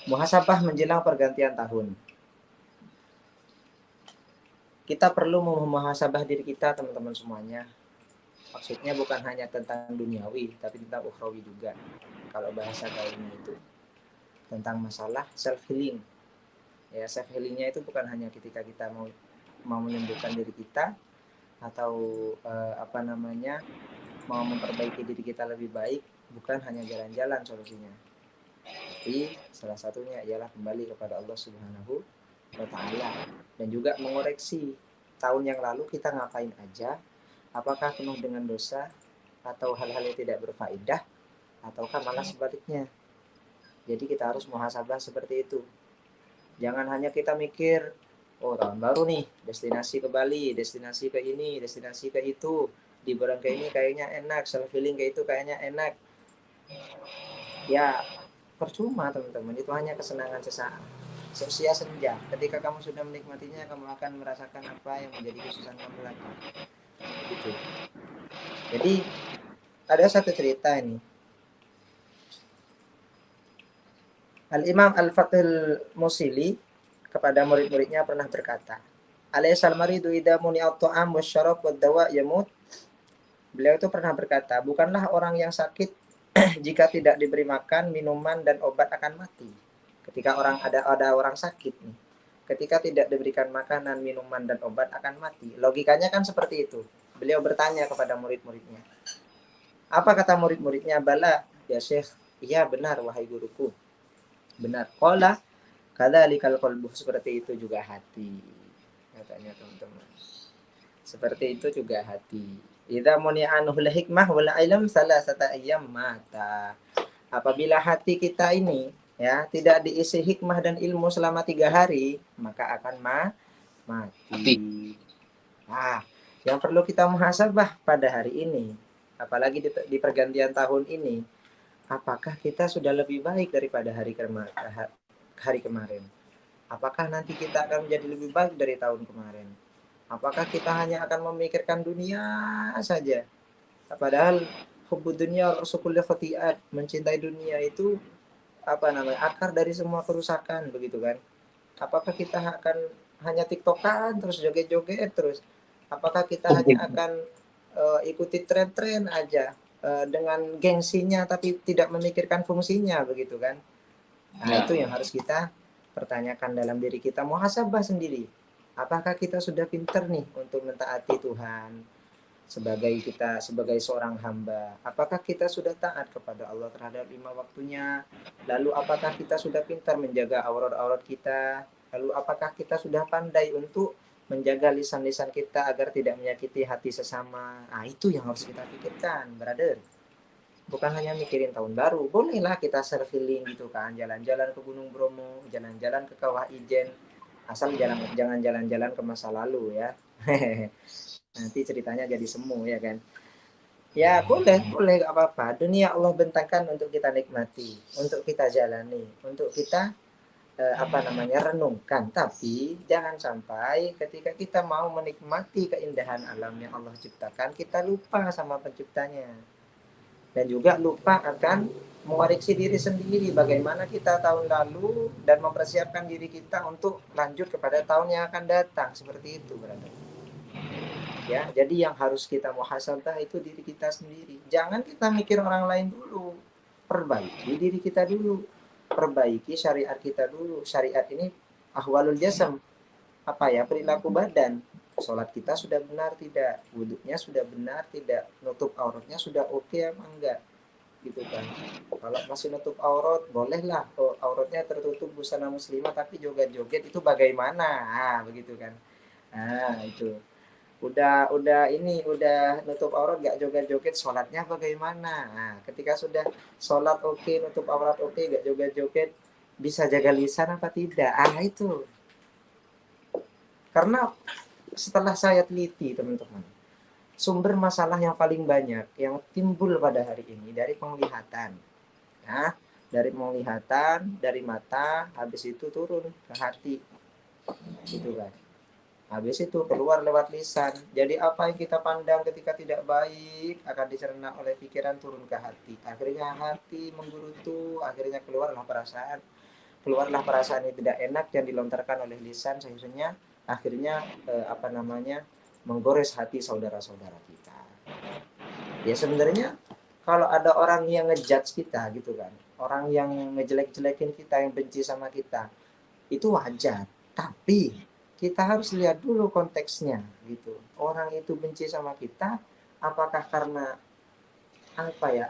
Muhasabah menjelang pergantian tahun. Kita perlu memuhasabah diri kita, teman-teman semuanya. Maksudnya bukan hanya tentang duniawi, tapi tentang ukhrawi juga. Kalau bahasa gaulnya itu tentang masalah self healing. Ya, self healingnya itu bukan hanya ketika kita mau menyembuhkan diri kita atau mau memperbaiki diri kita lebih baik, bukan hanya jalan-jalan solusinya. Tapi salah satunya ialah kembali kepada Allah Subhanahu wa taala dan juga mengoreksi tahun yang lalu kita ngapain aja, apakah penuh dengan dosa atau hal-hal yang tidak berfaedah ataukah malah sebaliknya. Jadi kita harus muhasabah seperti itu. Jangan hanya kita mikir, oh tahun baru nih, destinasi ke Bali, destinasi ke ini, destinasi ke itu, liburan ke ini kayaknya enak, self healing ke itu kayaknya enak. Ya percuma teman-teman, itu hanya kesenangan sesaat, sia senja. Ketika kamu sudah menikmatinya, kamu akan merasakan apa yang menjadi khususan kamu lagi. Begitu. Jadi ada satu cerita ini. Al-Imam Al-Fathul Musili kepada murid-muridnya pernah berkata, Alaysal maridu idza muni'at ta'am wasyarab wad-dawa yamut. Beliau itu pernah berkata, bukanlah orang yang sakit jika tidak diberi makan, minuman dan obat akan mati. Ketika ada orang sakit nih, ketika tidak diberikan makanan, minuman dan obat akan mati. Logikanya kan seperti itu. Beliau bertanya kepada murid-muridnya. Apa kata murid-muridnya? Bala, ya Syekh. Iya benar wahai guruku. Benar. Qala kadzalikal qalbu, seperti itu juga hati. Katanya teman-teman. Seperti itu juga hati. Idza muni'anul hikmah wal ilm salasata ayyam mata. Apabila hati kita ini ya tidak diisi hikmah dan ilmu selama 3 hari, maka akan mati. Nah, yang perlu kita muhasabah pada hari ini, apalagi di pergantian tahun ini, apakah kita sudah lebih baik daripada hari kemarin? Apakah nanti kita akan menjadi lebih baik dari tahun kemarin? Apakah kita hanya akan memikirkan dunia saja? Padahal hubbud dunya rasukulli khati'at, mencintai dunia itu akar dari semua kerusakan, begitu kan? Apakah kita akan hanya tiktokan terus joget-joget terus? Apakah kita hanya akan ikuti tren-tren aja dengan gengsinya tapi tidak memikirkan fungsinya, begitu kan? Nah, itu yang harus kita pertanyakan dalam diri kita, muhasabah sendiri. Apakah kita sudah pintar nih untuk mentaati Tuhan sebagai seorang hamba? Apakah kita sudah taat kepada Allah terhadap 5 waktunya? Lalu apakah kita sudah pintar menjaga aurat-aurat kita? Lalu apakah kita sudah pandai untuk menjaga lisan-lisan kita agar tidak menyakiti hati sesama? Nah, itu yang harus kita pikirkan, brother. Bukan hanya mikirin tahun baru, bolehlah kita self healing gitu kan, jalan-jalan ke Gunung Bromo, jalan-jalan ke Kawah Ijen, asal jangan jalan-jalan ke masa lalu ya. Nanti ceritanya jadi semu ya kan. Ya boleh gak apa-apa. Dunia Allah bentangkan untuk kita nikmati, untuk kita jalani, untuk kita renungkan. Tapi jangan sampai ketika kita mau menikmati keindahan alam yang Allah ciptakan, kita lupa sama penciptanya. Dan juga lupa akan mengoreksi diri sendiri bagaimana kita tahun lalu dan mempersiapkan diri kita untuk lanjut kepada tahun yang akan datang, seperti itu berarti. Ya, jadi yang harus kita muhasabah itu diri kita sendiri. Jangan kita mikir orang lain dulu. Perbaiki diri kita dulu. Perbaiki syariat kita dulu. Syariat ini ahwalul jasam. Perilaku badan. Sholat kita sudah benar tidak, wudhunya sudah benar tidak, nutup auratnya sudah oke apa enggak, gitu kan. Kalau masih nutup aurat, bolehlah auratnya tertutup busana muslimah tapi joget-joget, itu bagaimana? Nah, begitu kan. Nah, itu udah nutup aurat gak joget-joget, sholatnya bagaimana? Nah, ketika sudah sholat oke, nutup aurat oke, gak joget-joget, bisa jaga lisan apa tidak? Itu karena setelah saya teliti teman-teman, sumber masalah yang paling banyak yang timbul pada hari ini dari penglihatan. Nah, dari penglihatan, dari mata, habis itu turun ke hati, gitu kan. Habis itu keluar lewat lisan. Jadi apa yang kita pandang ketika tidak baik akan dicerna oleh pikiran, turun ke hati. Akhirnya hati menggerutu, akhirnya keluarlah perasaan. keluarlah perasaan yang tidak enak yang dilontarkan oleh lisan, sehingga akhirnya menggores hati saudara-saudara kita. Ya sebenarnya kalau ada orang yang ngejudge kita gitu kan, orang yang ngejelek-jelekin kita, yang benci sama kita, itu wajar. Tapi kita harus lihat dulu konteksnya gitu. Orang itu benci sama kita, apakah karena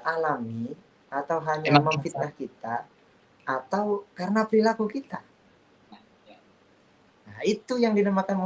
alami, atau hanya Emang memfitnah kita, atau karena perilaku kita. Nah, itu yang dinamakan